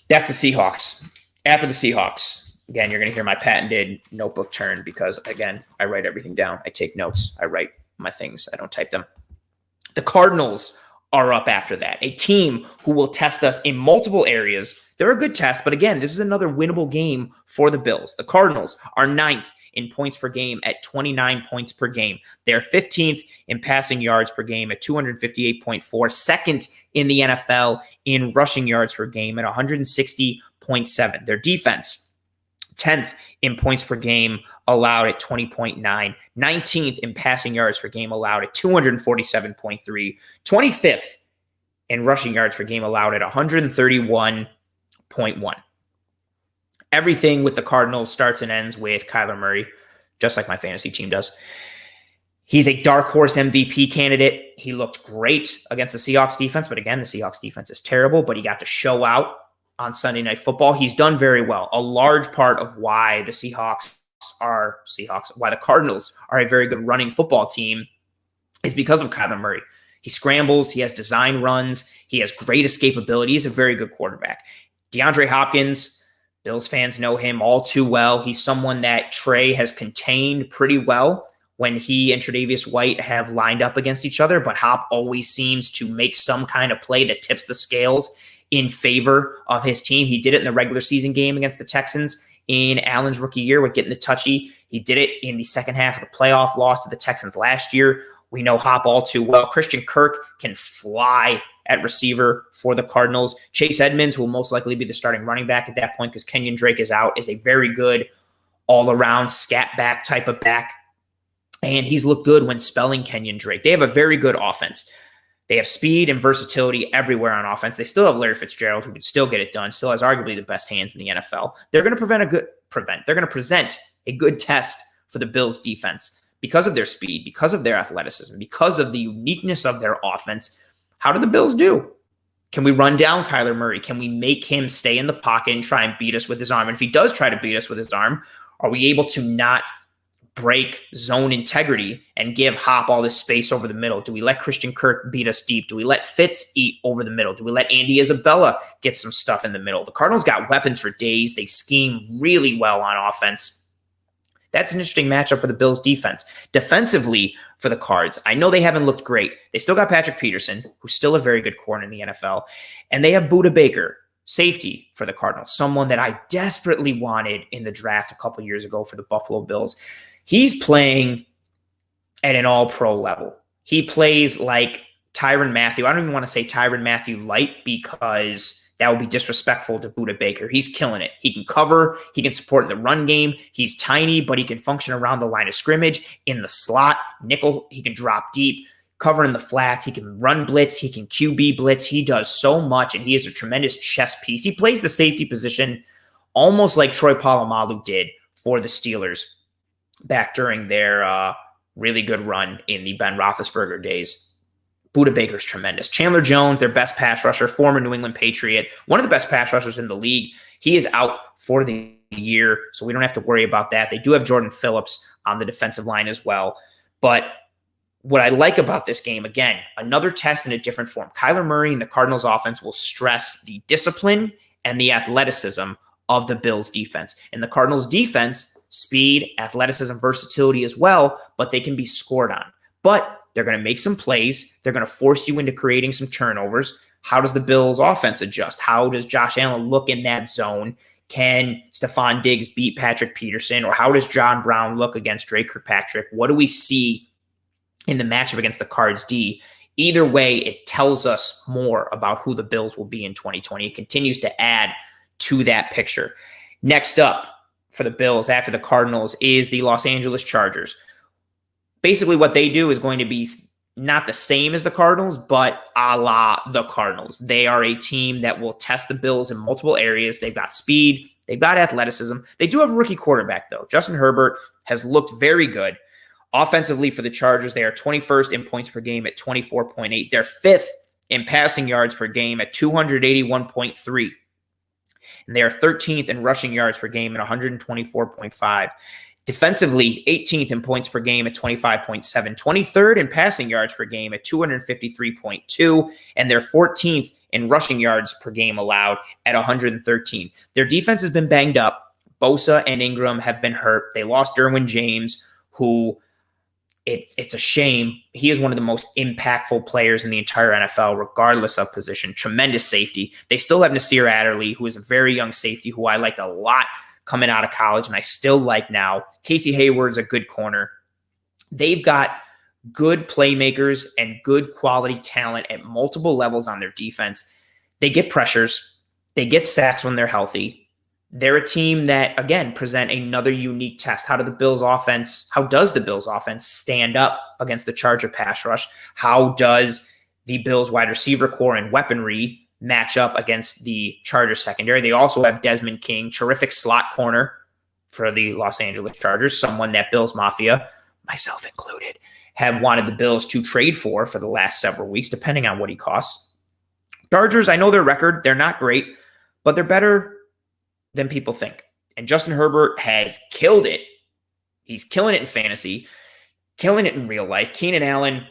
That's the Seahawks. After the Seahawks, again, you're going to hear my patented notebook turn because, again, I write everything down. I take notes. I write my things. I don't type them. The Cardinals are up after that. A team who will test us in multiple areas. They're a good test, but again, this is another winnable game for the Bills. The Cardinals are 9th in points per game at 29 points per game. They're 15th in passing yards per game at 258.4, second in the NFL in rushing yards per game at 160.7. Their defense, 10th in points per game allowed at 20.9, 19th in passing yards per game allowed at 247.3, 25th in rushing yards per game allowed at 131.1. Everything with the Cardinals starts and ends with Kyler Murray, just like my fantasy team does. He's a dark horse MVP candidate. He looked great against the Seahawks defense, but again, the Seahawks defense is terrible, but he got to show out on Sunday Night Football. He's done very well. A large part of why the why the Cardinals are a very good running football team is because of Kyler Murray. He scrambles. He has design runs. He has great escapability. He's a very good quarterback. DeAndre Hopkins, Bills fans know him all too well. He's someone that Trey has contained pretty well when he and Tre'Davious White have lined up against each other, but Hop always seems to make some kind of play that tips the scales in favor of his team. He did it in the regular season game against the Texans in Allen's rookie year with getting the touchy. He did it in the second half of the playoff loss to the Texans last year. We know Hop all too well. Christian Kirk can fly at receiver for the Cardinals. Chase Edmonds, who will most likely be the starting running back at that point because Kenyon Drake is out, is a very good all-around scat back type of back. And he's looked good when spelling Kenyon Drake. They have a very good offense. They have speed and versatility everywhere on offense. They still have Larry Fitzgerald, who can still get it done, still has arguably the best hands in the NFL. They're going to present a good test for the Bills defense because of their speed, because of their athleticism, because of the uniqueness of their offense. How do the Bills do? Can we run down Kyler Murray? Can we make him stay in the pocket and try and beat us with his arm? And if he does try to beat us with his arm, are we able to not break zone integrity and give Hop all this space over the middle? Do we let Christian Kirk beat us deep? Do we let Fitz eat over the middle? Do we let Andy Isabella get some stuff in the middle? The Cardinals got weapons for days. They scheme really well on offense. That's an interesting matchup for the Bills defense. Defensively for the Cards, I know they haven't looked great. They still got Patrick Peterson, who's still a very good corner in the NFL, and they have Budda Baker, safety for the Cardinals, someone that I desperately wanted in the draft a couple years ago for the Buffalo Bills. He's playing at an all-pro level. He plays like Tyrann Mathieu. I don't even want to say Tyrann Mathieu light because that would be disrespectful to Budda Baker. He's killing it. He can cover. He can support in the run game. He's tiny, but he can function around the line of scrimmage, in the slot, nickel. He can drop deep, cover in the flats. He can run blitz. He can QB blitz. He does so much, and he is a tremendous chess piece. He plays the safety position almost like Troy Polamalu did for the Steelers back during their really good run in the Ben Roethlisberger days. Budda Baker's tremendous. Chandler Jones, their best pass rusher, former New England Patriot, one of the best pass rushers in the league. He is out for the year, so we don't have to worry about that. They do have Jordan Phillips on the defensive line as well. But what I like about this game, again, another test in a different form. Kyler Murray and the Cardinals offense will stress the discipline and the athleticism of the Bills defense. And the Cardinals defense, speed, athleticism, versatility as well, but they can be scored on. But they're going to make some plays. They're going to force you into creating some turnovers. How does the Bills offense adjust? How does Josh Allen look in that zone? Can Stephon Diggs beat Patrick Peterson? Or how does John Brown look against Drake Kirkpatrick? What do we see in the matchup against the Cards D? Either way, it tells us more about who the Bills will be in 2020. It continues to add to that picture. Next up for the Bills after the Cardinals is the Los Angeles Chargers. Basically, what they do is going to be not the same as the Cardinals, but a la the Cardinals. They are a team that will test the Bills in multiple areas. They've got speed. They've got athleticism. They do have a rookie quarterback, though. Justin Herbert has looked very good. Offensively for the Chargers, they are 21st in points per game at 24.8. They're 5th in passing yards per game at 281.3. And they are 13th in rushing yards per game at 124.5. Defensively, 18th in points per game at 25.7, 23rd in passing yards per game at 253.2, and they're 14th in rushing yards per game allowed at 113. Their defense has been banged up. Bosa and Ingram have been hurt. They lost Derwin James, who it's a shame. He is one of the most impactful players in the entire NFL, regardless of position. Tremendous safety. They still have Nasir Adderley, who is a very young safety who I liked a lot coming out of college, and I still like now. Casey Hayward's a good corner. They've got good playmakers and good quality talent at multiple levels on their defense. They get pressures. They get sacks when they're healthy. They're a team that, again, present another unique test. How does the Bills offense stand up against the Charger pass rush? How does the Bills wide receiver core and weaponry match up against the Chargers secondary? They also have Desmond King, terrific slot corner for the Los Angeles Chargers, someone that Bills Mafia, myself included, have wanted the Bills to trade for the last several weeks, depending on what he costs. Chargers, I know their record. They're not great, but they're better than people think. And Justin Herbert has killed it. He's killing it in fantasy, killing it in real life. Keenan Allen,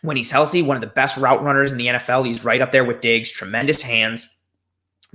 when he's healthy, one of the best route runners in the NFL. He's right up there with Diggs, tremendous hands.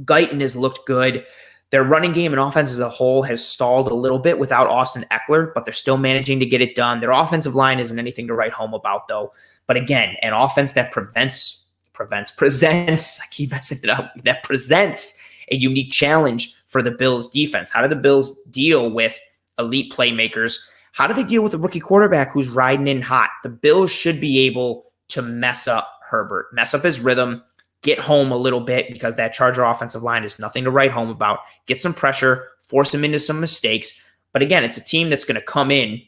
Guyton has looked good. Their running game and offense as a whole has stalled a little bit without Austin Eckler, but they're still managing to get it done. Their offensive line isn't anything to write home about, though. But again, an offense that presents, I keep messing it up, that presents a unique challenge for the Bills defense. How do the Bills deal with elite playmakers? How do they deal with a rookie quarterback who's riding in hot? The Bills should be able to mess up Herbert, mess up his rhythm, get home a little bit, because that Charger offensive line is nothing to write home about. Get some pressure, force him into some mistakes. But again, it's a team that's going to come in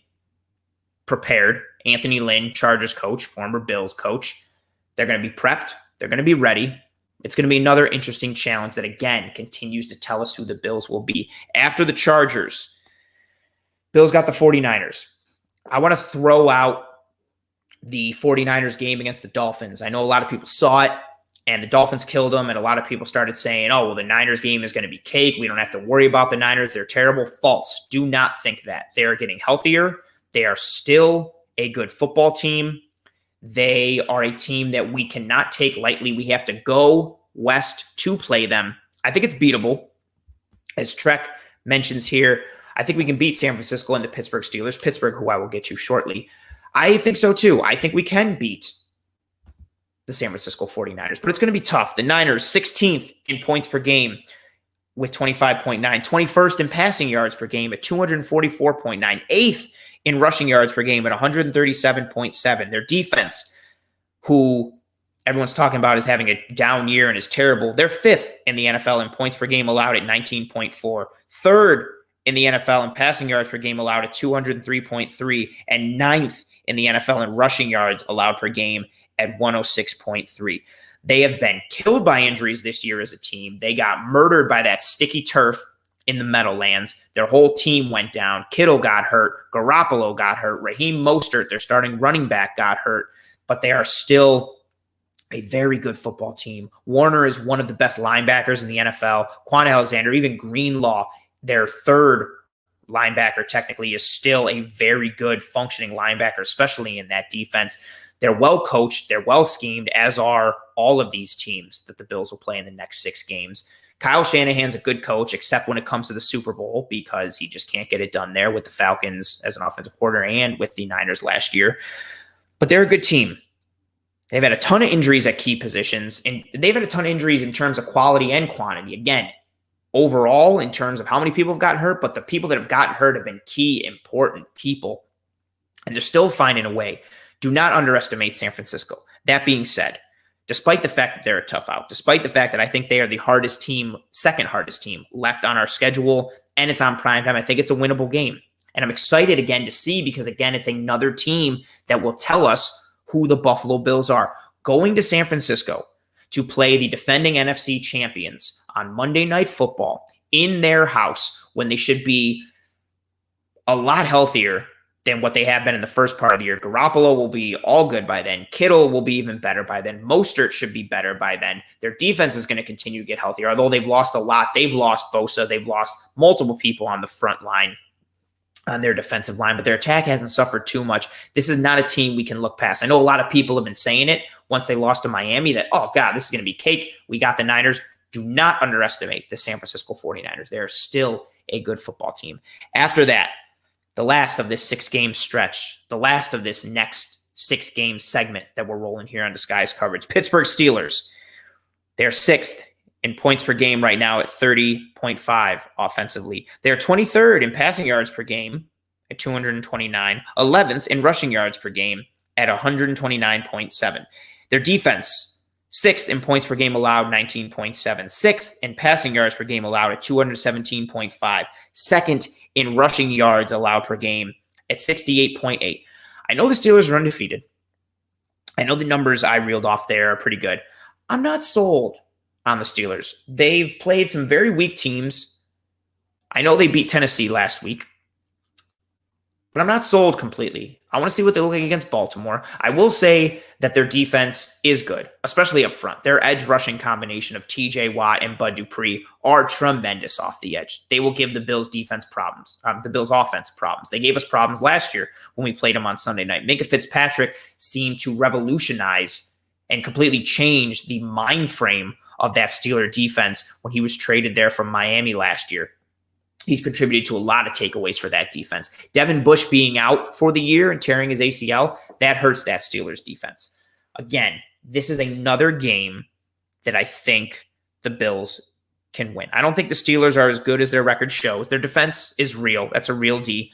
prepared. Anthony Lynn, Chargers coach, former Bills coach. They're going to be prepped. They're going to be ready. It's going to be another interesting challenge that, again, continues to tell us who the Bills will be. After the Chargers, Bills got the 49ers. I want to throw out the 49ers game against the Dolphins. I know a lot of people saw it, and the Dolphins killed them, and a lot of people started saying, oh, well, the Niners game is going to be cake. We don't have to worry about the Niners. They're terrible. False. Do not think that. They are getting healthier. They are still a good football team. They are a team that we cannot take lightly. We have to go west to play them. I think it's beatable. As Trek mentions here, I think we can beat San Francisco and the Pittsburgh Steelers. Pittsburgh, who I will get to shortly. I think so too. I think we can beat the San Francisco 49ers, but it's going to be tough. The Niners, 16th in points per game with 25.9, 21st in passing yards per game at 244.9, 8th in rushing yards per game at 137.7. Their defense, who everyone's talking about as having a down year and is terrible, they're 5th in the NFL in points per game allowed at 19.4, 3rd in the NFL in passing yards per game allowed at 203.3, and 9th in the NFL in rushing yards allowed per game at 106.3. They have been killed by injuries this year as a team. They got murdered by that sticky turf in the Meadowlands. Their whole team went down. Kittle got hurt. Garoppolo got hurt. Raheem Mostert, their starting running back, got hurt. But they are still a very good football team. Warner is one of the best linebackers in the NFL. Quan Alexander, even Greenlaw, their third linebacker technically, is still a very good functioning linebacker, especially in that defense. They're well coached. They're well schemed, as are all of these teams that the Bills will play in the next 6 games. Kyle Shanahan's a good coach, except when it comes to the Super Bowl, because he just can't get it done there with the Falcons as an offensive coordinator and with the Niners last year. But they're a good team. They've had a ton of injuries at key positions, and they've had a ton of injuries in terms of quality and quantity. Again, overall, in terms of how many people have gotten hurt, but the people that have gotten hurt have been key, important people. And they're still finding a way. Do not underestimate San Francisco. That being said, despite the fact that they're a tough out, despite the fact that I think they are the hardest team, second hardest team left on our schedule, and it's on primetime, I think it's a winnable game. And I'm excited again to see, because again, it's another team that will tell us who the Buffalo Bills are. Going to San Francisco to play the defending NFC champions on Monday Night Football in their house when they should be a lot healthier than what they have been in the first part of the year. Garoppolo will be all good by then. Kittle will be even better by then. Mostert should be better by then. Their defense is going to continue to get healthier. Although they've lost a lot. They've lost Bosa. They've lost multiple people on the front line, on their defensive line, but their attack hasn't suffered too much. This is not a team we can look past. I know a lot of people have been saying it once they lost to Miami that, oh God, this is going to be cake. We got the Niners. Do not underestimate the San Francisco 49ers. They are still a good football team. After that, the last of this 6-game stretch, the last of this next 6-game segment that we're rolling here on Disguise Coverage. Pittsburgh Steelers. They're 6th in points per game right now at 30.5 offensively. They're 23rd in passing yards per game at 229, 11th in rushing yards per game at 129.7. Their defense, 6th in points per game allowed, 19.7. 6th in passing yards per game allowed at 217.5. 2nd in rushing yards allowed per game at 68.8. I know the Steelers are undefeated. I know the numbers I reeled off there are pretty good. I'm not sold on the Steelers. They've played some very weak teams. I know they beat Tennessee last week, but I'm not sold completely. I want to see what they look like against Baltimore. I will say that their defense is good, especially up front. Their edge rushing combination of TJ Watt and Bud Dupree are tremendous off the edge. They will give the Bills defense problems, the Bills offense problems. They gave us problems last year when we played them on Sunday night. Minkah Fitzpatrick seemed to revolutionize and completely change the mind frame of that Steeler defense when he was traded there from Miami last year. He's contributed to a lot of takeaways for that defense. Devin Bush being out for the year and tearing his ACL, that hurts that Steelers defense. Again, this is another game that I think the Bills can win. I don't think the Steelers are as good as their record shows. Their defense is real. That's a real D.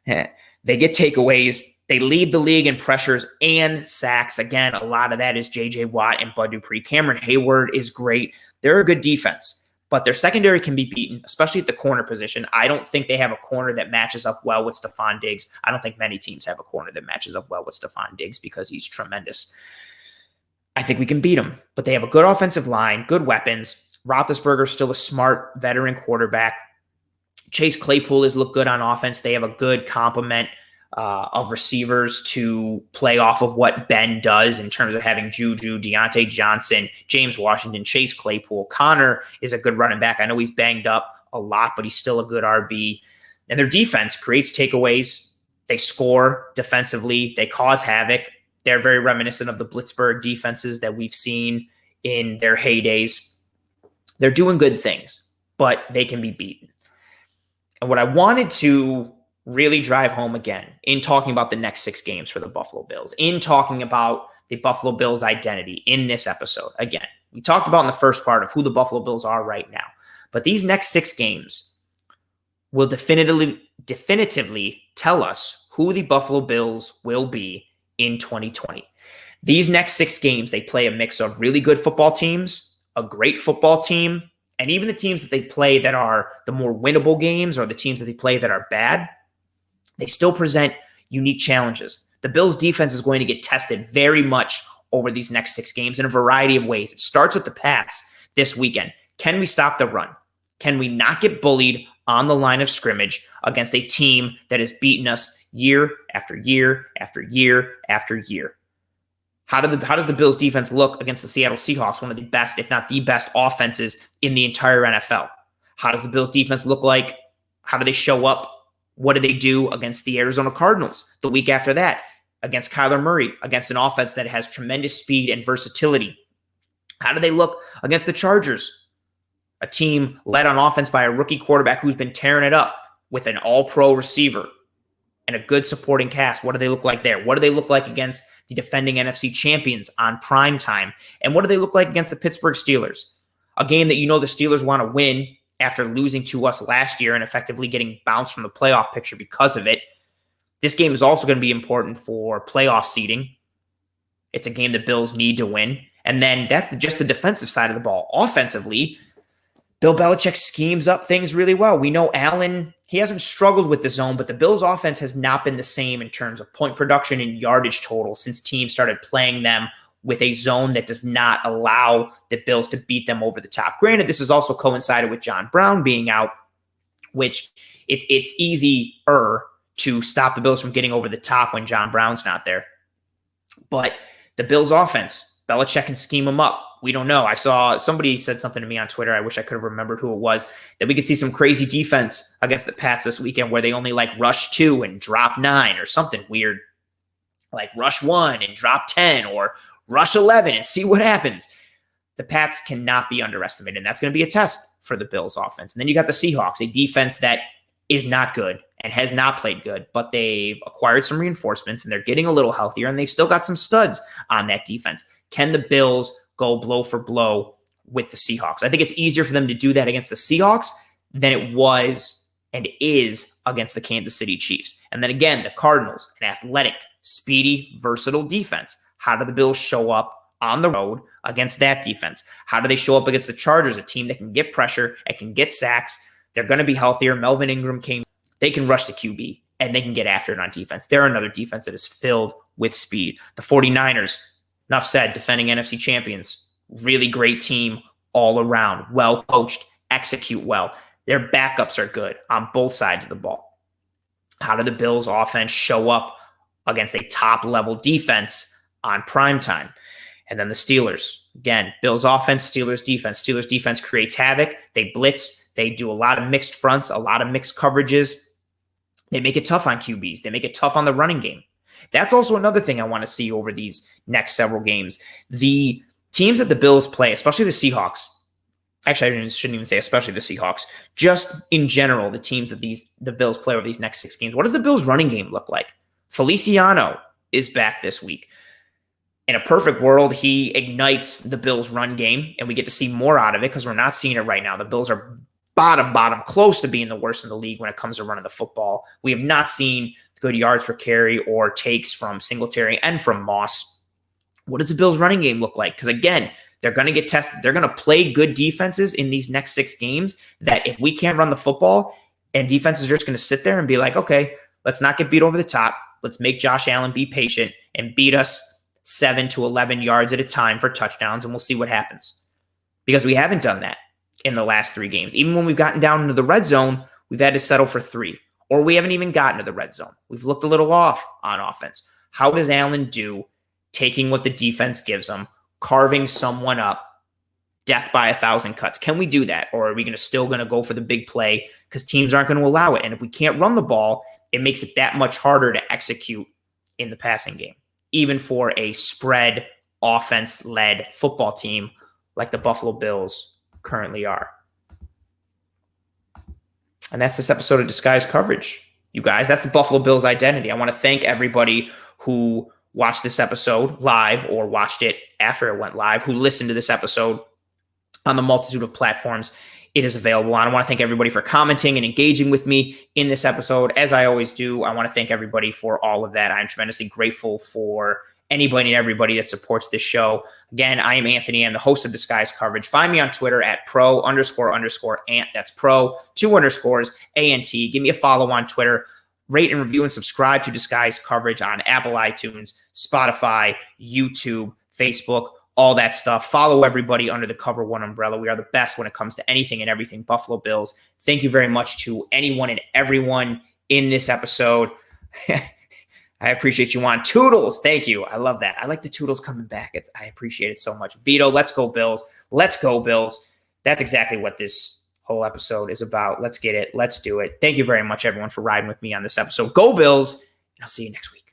They get takeaways. They lead the league in pressures and sacks. Again, a lot of that is J.J. Watt and Bud Dupree. Cameron Hayward is great. They're a good defense. But their secondary can be beaten, especially at the corner position. I don't think they have a corner that matches up well with Stephon Diggs. I don't think many teams have a corner that matches up well with Stephon Diggs because he's tremendous. I think we can beat them. But they have a good offensive line, good weapons. Roethlisberger's still a smart veteran quarterback. Chase Claypool has looked good on offense. They have a good complement of receivers to play off of what Ben does in terms of having Juju, Deontay Johnson, James Washington, Chase Claypool. Connor is a good running back. I know he's banged up a lot, but he's still a good RB. And their defense creates takeaways. They score defensively. They cause havoc. They're very reminiscent of the Blitzburg defenses that we've seen in their heydays. They're doing good things, but they can be beaten. And what I wanted to really drive home again in talking about the next 6 games for the Buffalo Bills, in talking about the Buffalo Bills identity in this episode. Again, we talked about in the first part of who the Buffalo Bills are right now, but these next 6 games will definitively tell us who the Buffalo Bills will be in 2020. These next 6 games, they play a mix of really good football teams, a great football team, and even the teams that they play that are the more winnable games or the teams that they play that are bad. They still present unique challenges. The Bills' defense is going to get tested very much over these next 6 games in a variety of ways. It starts with the Pats this weekend. Can we stop the run? Can we not get bullied on the line of scrimmage against a team that has beaten us year after year after year after year? How does the Bills' defense look against the Seattle Seahawks, one of the best, if not the best, offenses in the entire NFL? How does the Bills' defense look like? How do they show up? What do they do against the Arizona Cardinals the week after that? Against Kyler Murray, against an offense that has tremendous speed and versatility? How do they look against the Chargers? A team led on offense by a rookie quarterback who's been tearing it up with an all-pro receiver and a good supporting cast. What do they look like there? What do they look like against the defending NFC champions on prime time? And what do they look like against the Pittsburgh Steelers? A game that you know the Steelers want to win after losing to us last year and effectively getting bounced from the playoff picture because of it. This game is also going to be important for playoff seeding. It's a game the Bills need to win. And then that's just the defensive side of the ball. Offensively, Bill Belichick schemes up things really well. We know Allen, he hasn't struggled with the zone, but the Bills' offense has not been the same in terms of point production and yardage total since teams started playing them with a zone that does not allow the Bills to beat them over the top. Granted, this has also coincided with John Brown being out, which it's easier to stop the Bills from getting over the top when John Brown's not there. But the Bills' offense, Belichick can scheme them up. We don't know. I saw somebody said something to me on Twitter. I wish I could have remembered who it was, that we could see some crazy defense against the Pats this weekend where they only rush 2 and drop 9 or something weird, like rush 1 and drop 10 or rush 11 and see what happens. The Pats cannot be underestimated, and that's going to be a test for the Bills offense. And then you got the Seahawks, a defense that is not good and has not played good, but they've acquired some reinforcements and they're getting a little healthier, and they've still got some studs on that defense. Can the Bills go blow for blow with the Seahawks? I think it's easier for them to do that against the Seahawks than it was and is against the Kansas City Chiefs. And then again, the Cardinals, an athletic, speedy, versatile defense. How do the Bills show up on the road against that defense? How do they show up against the Chargers, a team that can get pressure and can get sacks? They're going to be healthier. Melvin Ingram they can rush the QB and they can get after it on defense. They're another defense that is filled with speed. The 49ers, enough said, defending NFC champions, really great team all around, well coached, execute well. Their backups are good on both sides of the ball. How do the Bills offense show up against a top level defense on primetime? And then the Steelers, again, Bills offense, Steelers defense. Steelers defense creates havoc. They blitz. They do a lot of mixed fronts, a lot of mixed coverages. They make it tough on QBs. They make it tough on the running game. That's also another thing I want to see over these next several games. The teams that the Bills play, especially the Seahawks, actually, I shouldn't even say especially the Seahawks, just in general, the teams that the Bills play over these next 6 games. What does the Bills' running game look like? Feliciano is back this week. In a perfect world, he ignites the Bills' run game, and we get to see more out of it because we're not seeing it right now. The Bills are bottom, close to being the worst in the league when it comes to running the football. We have not seen good yards per carry or takes from Singletary and from Moss. What does the Bills' running game look like? Because again, they're going to get tested. They're going to play good defenses in these next 6 games that if we can't run the football and defenses are just going to sit there and be like, okay, let's not get beat over the top. Let's make Josh Allen be patient and beat us 7 to 11 yards at a time for touchdowns, and we'll see what happens. Because we haven't done that in the last 3 games. Even when we've gotten down into the red zone, we've had to settle for 3. Or we haven't even gotten to the red zone. We've looked a little off on offense. How does Allen do taking what the defense gives him, carving someone up, death by 1,000 cuts? Can we do that? Or are we still going to go for the big play because teams aren't going to allow it? And if we can't run the ball, it makes it that much harder to execute in the passing game, even for a spread offense-led football team like the Buffalo Bills currently are. And that's this episode of Disguised Coverage, you guys. That's the Buffalo Bills identity. I want to thank everybody who watched this episode live or watched it after it went live, who listened to this episode on the multitude of platforms it is available on. I want to thank everybody for commenting and engaging with me in this episode. As I always do, I want to thank everybody for all of that. I'm tremendously grateful for anybody and everybody that supports this show. Again, I am Anthony. I'm the host of Disguised Coverage. Find me on Twitter at pro__ant. That's pro, 2 underscores, ANT. Give me a follow on Twitter. Rate and review and subscribe to Disguised Coverage on Apple iTunes, Spotify, YouTube, Facebook, all that stuff. Follow everybody under the Cover One umbrella. We are the best when it comes to anything and everything Buffalo Bills. Thank you very much to anyone and everyone in this episode. I appreciate you on Toodles. Thank you. I love that. I like the Toodles coming back. I appreciate it so much. Vito, let's go Bills. Let's go Bills. That's exactly what this whole episode is about. Let's get it. Let's do it. Thank you very much, everyone, for riding with me on this episode. Go Bills, and I'll see you next week.